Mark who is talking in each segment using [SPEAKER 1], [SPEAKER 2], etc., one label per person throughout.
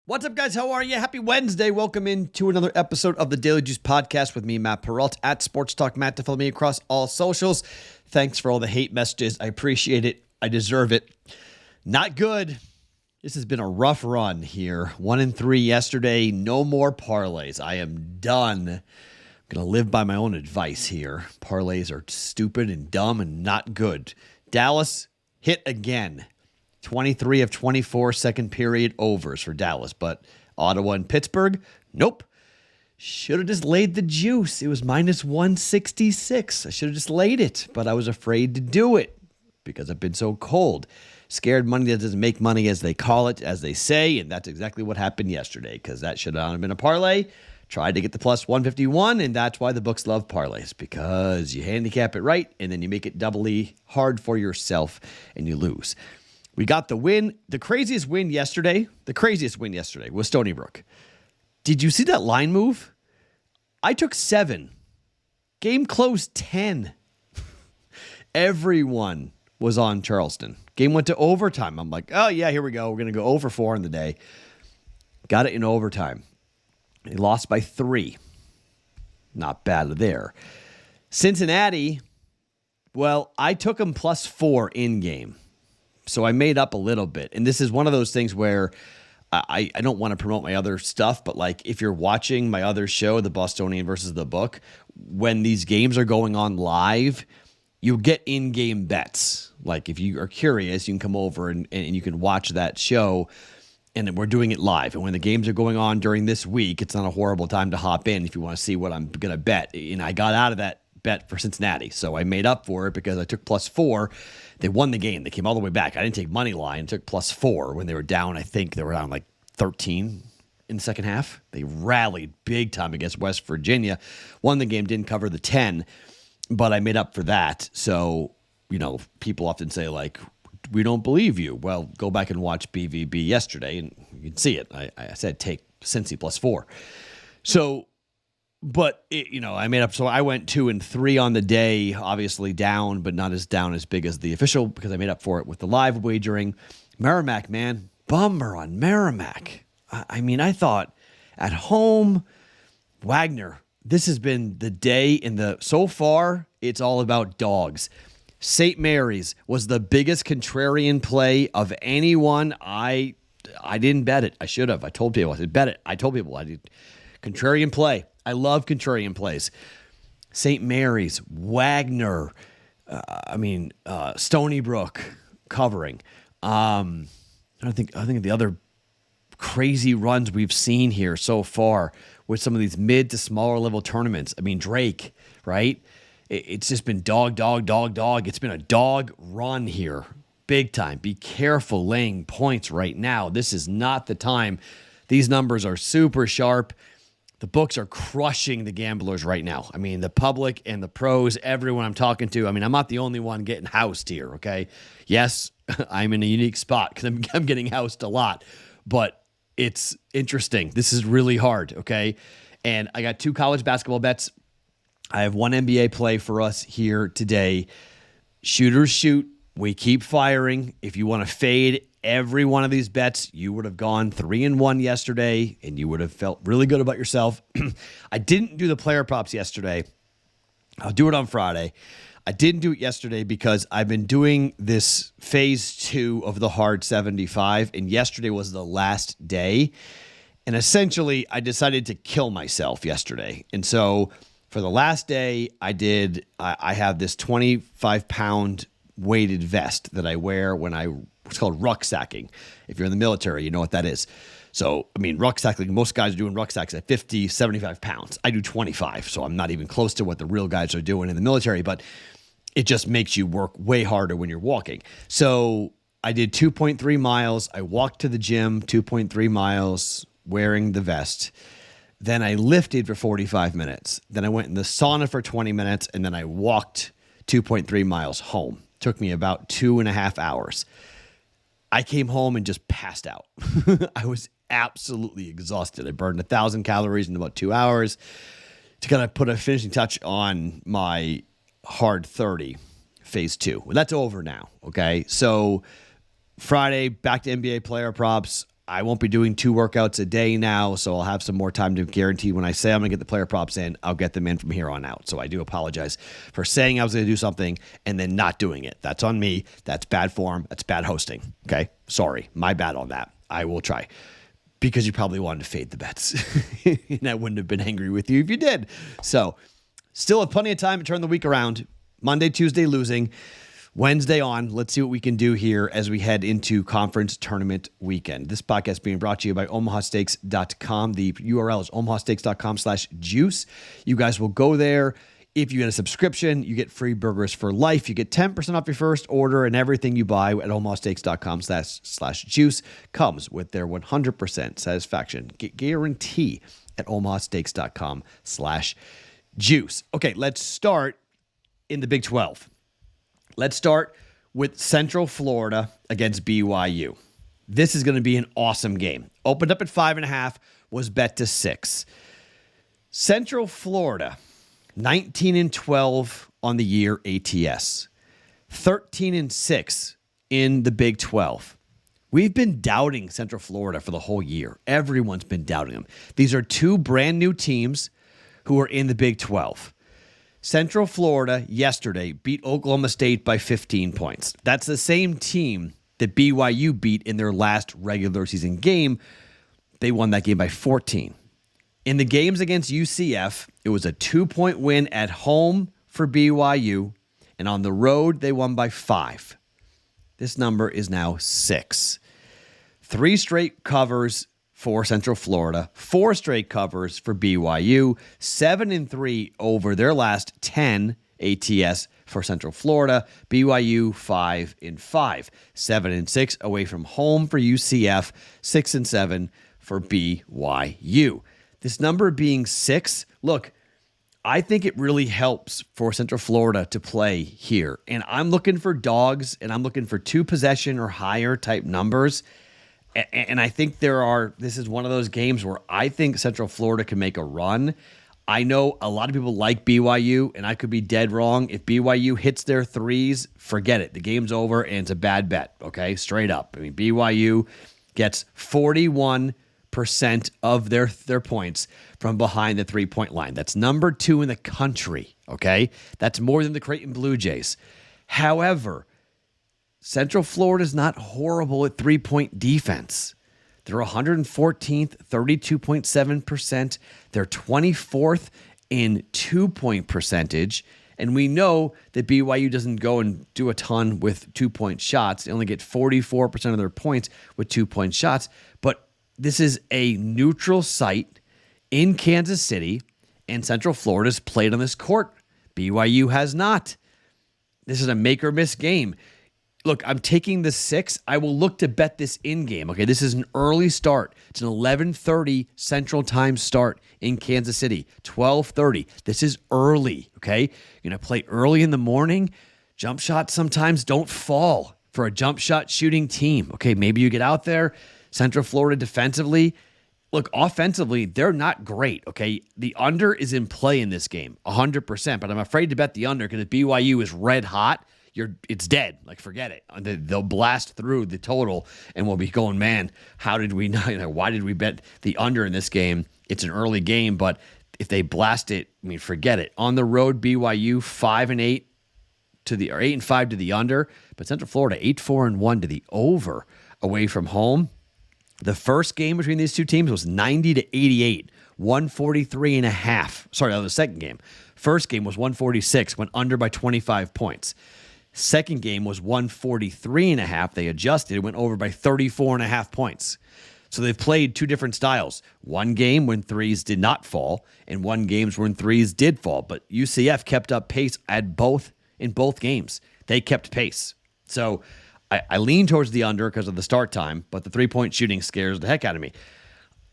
[SPEAKER 1] What's up, guys? How are you? Happy Wednesday. Welcome into another episode of the Daily Juice Podcast with me, Matt Perrault, at Sports Talk Matt, to follow me across all socials. Thanks for all the hate messages. I appreciate it. I deserve it. Not good. This has been a rough run here. 1-3 yesterday. No more parlays. I am done. I'm going to live by my own advice here. Parlays are stupid and dumb and not good. Dallas hit again. 23 of 24 second period overs for Dallas, but Ottawa and Pittsburgh, nope. Should have just laid the juice. It was minus 166. I should have just laid it, but I was afraid to do it because I've been so cold. Scared money that doesn't make money, as they call it, as they say, and that's exactly what happened yesterday, because that should not have been a parlay. Tried to get the plus 151, and that's why the books love parlays, because you handicap it right, and then you make it doubly hard for yourself, and you lose. We got the win. The craziest win yesterday was Stony Brook. Did you see that line move? I took 7. Game closed 10. Everyone was on Charleston. Game went to overtime. I'm like, oh, yeah, here we go. We're going to go over 4 in the day. Got it in overtime. They lost by 3. Not bad there. Cincinnati, well, I took them plus 4 in game. So I made up a little bit. And this is one of those things where I don't want to promote my other stuff, but like if you're watching my other show, The Bostonian versus the Book, when these games are going on live, you get in-game bets. Like if you are curious, you can come over and you can watch that show, and we're doing it live. And when the games are going on during this week, it's not a horrible time to hop in if you want to see what I'm going to bet. And I got out of that bet for Cincinnati, so I made up for it because I took plus 4. They won the game. They came all the way back. I didn't take money line. I took plus 4 when they were down. I think they were down like 13 in the second half. They rallied big time against West Virginia. Won the game, didn't cover the 10, but I made up for that. So, people often say, like, we don't believe you. Well, go back and watch BVB yesterday, and you can see it. I said take Cincy plus 4. So, but, I made up. So I went 2-3 on the day, obviously down, but not as down as big as the official, because I made up for it with the live wagering. Merrimack, man, bummer on Merrimack. I thought at home, Wagner, this has been the day so far, it's all about dogs. St. Mary's was the biggest contrarian play of anyone. I didn't bet it. I should have. I told people I said bet it. I told people I did. Contrarian play. I love contrarian plays. St. Mary's, Wagner, Stony Brook covering. I think the other crazy runs we've seen here so far with some of these mid to smaller level tournaments. Drake, right? It's just been dog. It's been a dog run here. Big time. Be careful laying points right now. This is not the time. These numbers are super sharp. The books are crushing the gamblers right now. The public and the pros, everyone I'm talking to. I'm not the only one getting housed here, okay? Yes, I'm in a unique spot because I'm getting housed a lot, but it's interesting. This is really hard, okay? And I got 2 college basketball bets. I have 1 NBA play for us here today. Shooters shoot. We keep firing. If you want to fade every one of these bets, you would have gone 3-1 yesterday, and you would have felt really good about yourself. I didn't do the player props yesterday. I'll do it on Friday. I didn't do it yesterday because I've been doing this phase 2 of the hard 75, and yesterday was the last day. And essentially, I decided to kill myself yesterday. And so for the last day, I have this 25-pound weighted vest that I wear when it's called rucksacking. If you're in the military, you know what that is. So, rucksacking, most guys are doing rucksacks at 50, 75 pounds. I do 25, so I'm not even close to what the real guys are doing in the military, but it just makes you work way harder when you're walking. So I did 2.3 miles. I walked to the gym, 2.3 miles, wearing the vest. Then I lifted for 45 minutes. Then I went in the sauna for 20 minutes, and then I walked 2.3 miles home. Took me about 2.5 hours. I came home and just passed out. I was absolutely exhausted. I burned 1,000 calories in about 2 hours to kind of put a finishing touch on my hard 30 phase 2. Well, that's over now. Okay. So Friday, back to NBA player props. I won't be doing 2 workouts a day now, so I'll have some more time to guarantee when I say I'm going to get the player props in, I'll get them in from here on out. So I do apologize for saying I was going to do something and then not doing it. That's on me. That's bad form. That's bad hosting. Okay? Sorry. My bad on that. I will try. Because you probably wanted to fade the bets. And I wouldn't have been angry with you if you did. So still have plenty of time to turn the week around. Monday, Tuesday losing. Wednesday on. Let's see what we can do here as we head into conference tournament weekend. This podcast being brought to you by omahasteaks.com. The URL is omahasteaks.com/juice. You guys will go there. If you get a subscription, you get free burgers for life. You get 10% off your first order, and everything you buy at omahasteaks.com/juice comes with their 100% satisfaction guarantee at omahasteaks.com/juice. Okay, let's start in the Big 12. Let's start with Central Florida against BYU. This is going to be an awesome game. Opened up at 5.5, was bet to 6. Central Florida, 19-12 on the year ATS, 13-6 in the Big 12. We've been doubting Central Florida for the whole year. Everyone's been doubting them. These are 2 brand new teams who are in the Big 12. Central Florida yesterday beat Oklahoma State by 15 points. That's the same team that BYU beat in their last regular season game. They won that game by 14. In the games against UCF, it was a 2-point win at home for BYU, and on the road, they won by 5. This number is now 6. 3 straight covers for Central Florida, 4 straight covers for BYU, 7-3 over their last 10 ATS for Central Florida, BYU 5-5, 7-6 away from home for UCF, 6-7 for BYU. This number being 6, look, I think it really helps for Central Florida to play here. And I'm looking for dogs, and I'm looking for 2 possession or higher type numbers. And I think this is one of those games where I think Central Florida can make a run. I know a lot of people like BYU, and I could be dead wrong. If BYU hits their threes, forget it. The game's over, and it's a bad bet, okay? Straight up. I mean, BYU gets 41% of their points from behind the 3-point line. That's number 2 in the country, okay? That's more than the Creighton Blue Jays. However, Central Florida is not horrible at 3-point defense. They're 114th, 32.7%. They're 24th in 2-point percentage. And we know that BYU doesn't go and do a ton with 2-point shots. They only get 44% of their points with 2-point shots. But this is a neutral site in Kansas City, and Central Florida's played on this court. BYU has not. This is a make-or-miss game. Look, I'm taking the 6. I will look to bet this in-game. Okay, this is an early start. It's an 11:30 Central Time start in Kansas City. 12:30. This is early, okay? You're going to play early in the morning. Jump shots sometimes don't fall for a jump shot shooting team. Okay, maybe you get out there. Central Florida defensively. Look, offensively, they're not great, okay? The under is in play in this game, 100%, but I'm afraid to bet the under because if BYU is red hot, it's dead. Like, forget it. They'll blast through the total, and we'll be going, man, how did we not? Why did we bet the under in this game? It's an early game, but if they blast it, I mean, forget it. On the road, BYU 5-8 or 8-5 to the under, but Central Florida 8-4-1 to the over away from home. The first game between these two teams was 90-88, 143.5. Sorry, that was the second game. First game was 146, went under by 25 points. Second game was 143.5. They adjusted, went over by 34.5 points. So they've played 2 different styles. One game when threes did not fall, and one game when threes did fall. But UCF kept up pace in both games. They kept pace. So I lean towards the under because of the start time, but the 3-point shooting scares the heck out of me.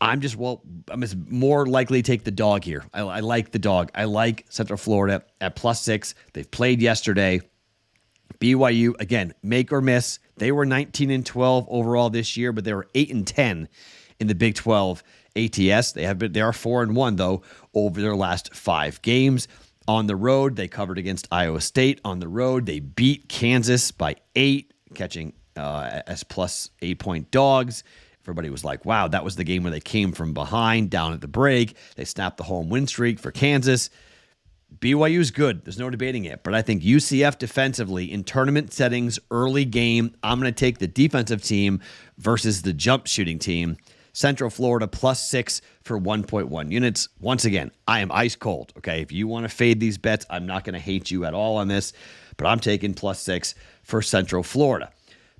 [SPEAKER 1] I'm just more likely to take the dog here. I like the dog. I like Central Florida at +6. They've played yesterday. BYU, again, make or miss. They were 19-12 overall this year, but they were 8-10 in the Big 12 ATS. They are 4-1 though over their last 5 games. On the road, they covered against Iowa State. On the road, they beat Kansas by 8, catching as +8-point dogs Everybody was like, wow, that was the game where they came from behind down at the break. They snapped the home win streak for Kansas. BYU's good. There's no debating it. But I think UCF defensively in tournament settings, early game, I'm going to take the defensive team versus the jump shooting team. Central Florida +6 for 1.1 units. Once again, I am ice cold. Okay, if you want to fade these bets, I'm not going to hate you at all on this, but I'm taking +6 for Central Florida.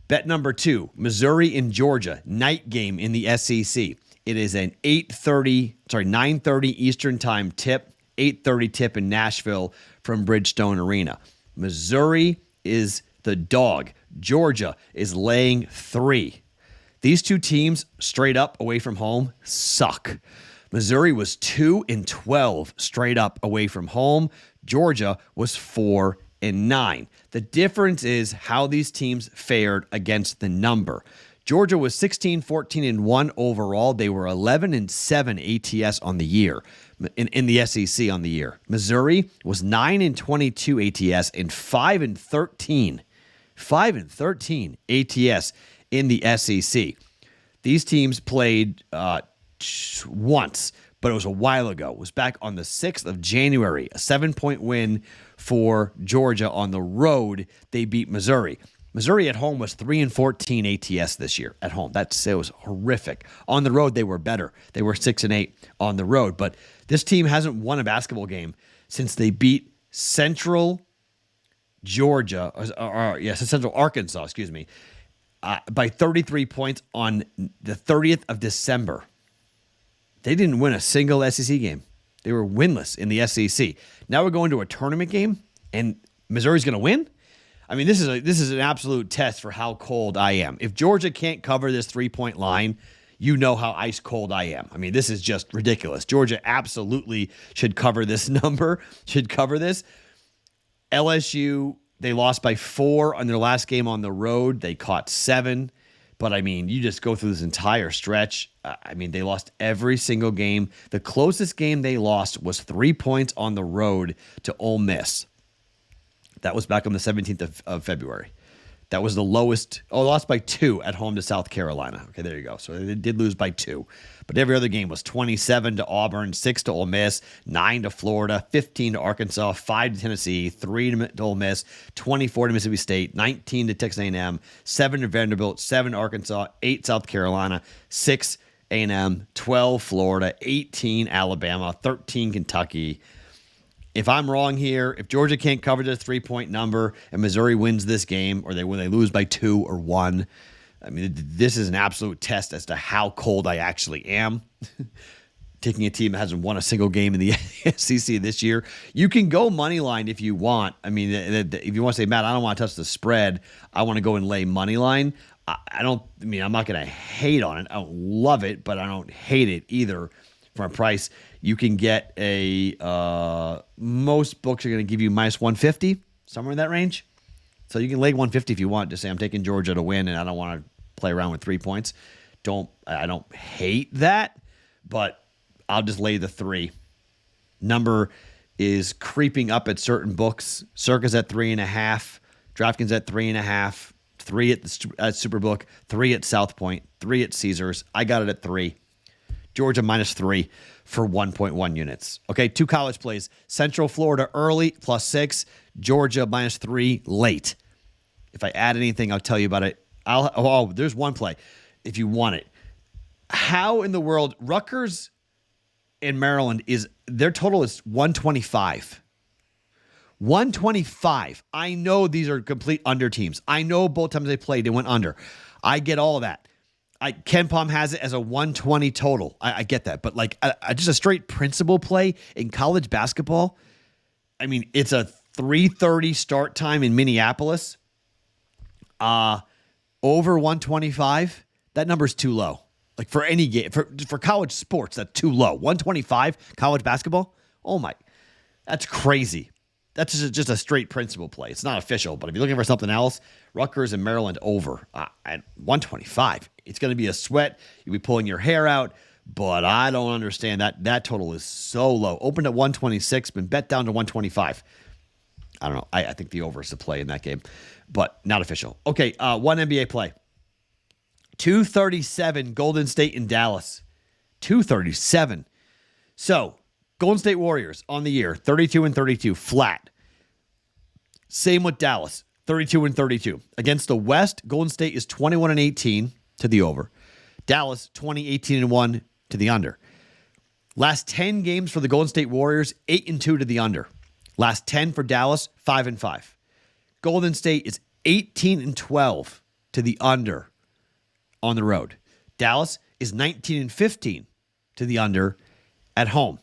[SPEAKER 1] Bet number 2, Missouri and Georgia, night game in the SEC. It is an 9:30 Eastern time tip, 8:30 tip in Nashville from Bridgestone Arena. Missouri is the dog. Georgia is laying 3. These two teams straight up away from home suck. Missouri was 2-12 straight up away from home. Georgia was 4-9. The difference is how these teams fared against the number. Georgia was 16-14-1 overall. They were 11-7 ATS on the year, in the SEC on the year. Missouri was 9-22 ATS and 5-13 ATS in the SEC. These teams played once, but it was a while ago. It was back on the 6th of January, a 7-point win for Georgia on the road. They beat Missouri. Missouri at home was 3-14 ATS this year at home. It was horrific. On the road, they were better. They were 6-8 on the road. But this team hasn't won a basketball game since they beat Central Georgia, Central Arkansas, by 33 points on the 30th of December. They didn't win a single SEC game. They were winless in the SEC. Now we're going to a tournament game, and Missouri's going to win? I mean, this is an absolute test for how cold I am. If Georgia can't cover this 3-point line, you know how ice cold I am. I mean, this is just ridiculous. Georgia absolutely should cover this number, should cover this. LSU, they lost by 4 on their last game on the road. They caught 7. But, I mean, you just go through this entire stretch. They lost every single game. The closest game they lost was 3 points on the road to Ole Miss. That was back on the 17th of February. That was the lowest. Lost by 2 at home to South Carolina. Okay, there you go. So they did lose by 2. But every other game was 27 to Auburn, 6 to Ole Miss, 9 to Florida, 15 to Arkansas, 5 to Tennessee, 3 to Ole Miss, 24 to Mississippi State, 19 to Texas A&M, 7 to Vanderbilt, 7 to Arkansas, 8 South Carolina, 6 A&M, 12 Florida, 18 Alabama, 13 Kentucky. If I'm wrong here, if Georgia can't cover this 3-point number and Missouri wins this game, or when they lose by 2 or 1, this is an absolute test as to how cold I actually am. Taking a team that hasn't won a single game in the SEC this year. You can go money line if you want. If you want to say, Matt, I don't want to touch the spread, I want to go and lay money line. I'm not going to hate on it. I don't love it, but I don't hate it either for a price. You can get most books are going to give you -150, somewhere in that range. So you can lay 150 if you want. Just say, I'm taking Georgia to win, and I don't want to play around with 3 points. I don't hate that, but I'll just lay the 3. Number is creeping up at certain books. Circa's at 3.5. DraftKings at 3.5. 3 at Superbook. 3 at South Point. 3 at Caesars. I got it at 3. Georgia -3 for 1.1 units. Okay, 2 college plays. Central Florida early +6. Georgia -3 late. If I add anything, I'll tell you about it. There's one play if you want it. How in the world Rutgers and Maryland their total is 125. 125. I know these are complete under teams. I know both times they played, they went under. I get all of that. Ken Pom has it as a 120 total. I get that. But just a straight principal play in college basketball. It's a 3:30 start time in Minneapolis. Over 125. That number's too low. For any game, for college sports, that's too low. 125 college basketball? Oh my, that's crazy. That's just a straight principal play. It's not official, but if you're looking for something else, Rutgers and Maryland over at 125. It's going to be a sweat. You'll be pulling your hair out, but I don't understand that total is so low. Opened at 126, been bet down to 125. I don't know. I think the over is the play in that game, but not official. Okay, one NBA play. 237 Golden State and Dallas. 237. So, Golden State Warriors on the year, 32-32, flat. Same with Dallas, 32-32. Against the West, Golden State is 21-18 to the over. Dallas, 20-18-1 to the under. Last 10 games for the Golden State Warriors, 8-2 to the under. Last 10 for Dallas, 5-5. Golden State is 18-12 to the under on the road. Dallas is 19-15 to the under at home.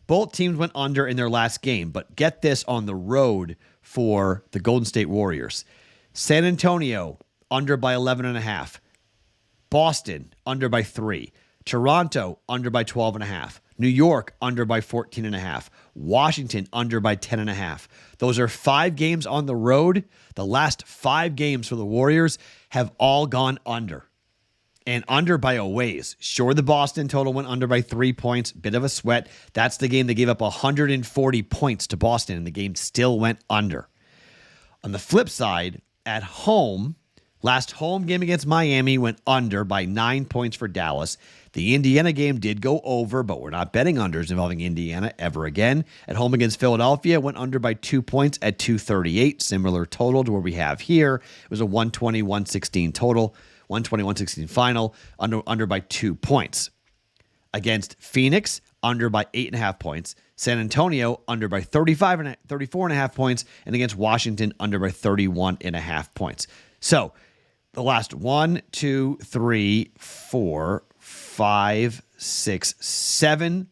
[SPEAKER 1] Both teams went under in their last game, but get this on the road for the Golden State Warriors. San Antonio, under by 11.5. Boston, under by 3. Toronto, under by 12.5. New York, under by 14.5. Washington, under by 10.5. Those are 5 games on the road. The last 5 games for the Warriors have all gone under. And under by a ways. Sure, the Boston total went under by 3 points. Bit of a sweat. That's the game that gave up 140 points to Boston, and the game still went under. On the flip side, at home, last home game against Miami went under by 9 points for Dallas. The Indiana game did go over, but we're not betting unders involving Indiana ever again. At home against Philadelphia, went under by 2 points at 238. Similar total to where we have here. It was a 120-116 total. 120-116 final, under by 2 points. Against Phoenix, under by 8.5 points. San Antonio, under by 34.5 points. And against Washington, under by 31.5 points. So, the last 1, 2, 3, 4, 5, 6, 7,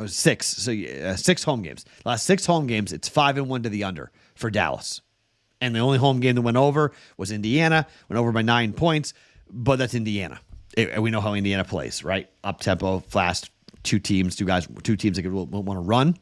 [SPEAKER 1] 6. So, 6 home games. The last 6 home games, it's 5-1 to the under for Dallas. And the only home game that went over was Indiana, went over by 9 points. But that's Indiana. We know how Indiana plays, right? Up tempo, fast, two teams that want to run.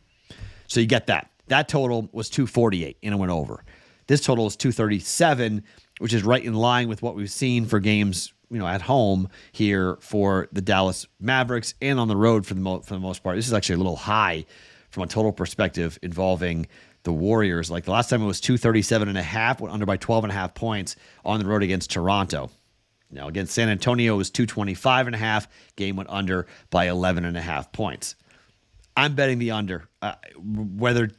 [SPEAKER 1] So you get that. That total was 248 and it went over. This total is 237, which is right in line with what we've seen for games, at home here for the Dallas Mavericks and on the road for the most part. This is actually a little high from a total perspective involving the Warriors. Like the last time it was 237.5, went under by 12.5 points on the road against Toronto. Now, against San Antonio, it was 225.5. Game went under by 11.5 points. I'm betting the under. Whether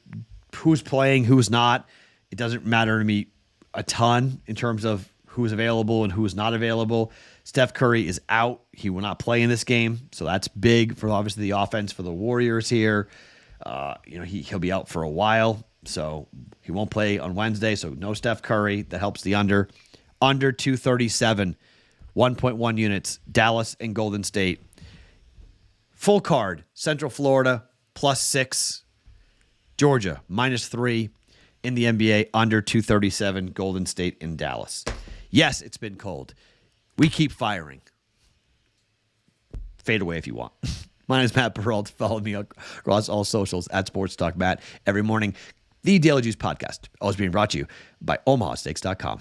[SPEAKER 1] who's playing, who's not, it doesn't matter to me a ton in terms of who's available and who's not available. Steph Curry is out. He will not play in this game, so that's big for obviously the offense for the Warriors here. He'll be out for a while, so he won't play on Wednesday, so no Steph Curry. That helps the under. Under 237. 1.1 units, Dallas and Golden State. Full card, Central Florida, +6. Georgia, -3 in the NBA, under 237, Golden State and Dallas. Yes, it's been cold. We keep firing. Fade away if you want. My name is Matt Perrault. Follow me across all socials at Sports Talk Matt every morning. The Daily Juice Podcast, always being brought to you by OmahaSteaks.com.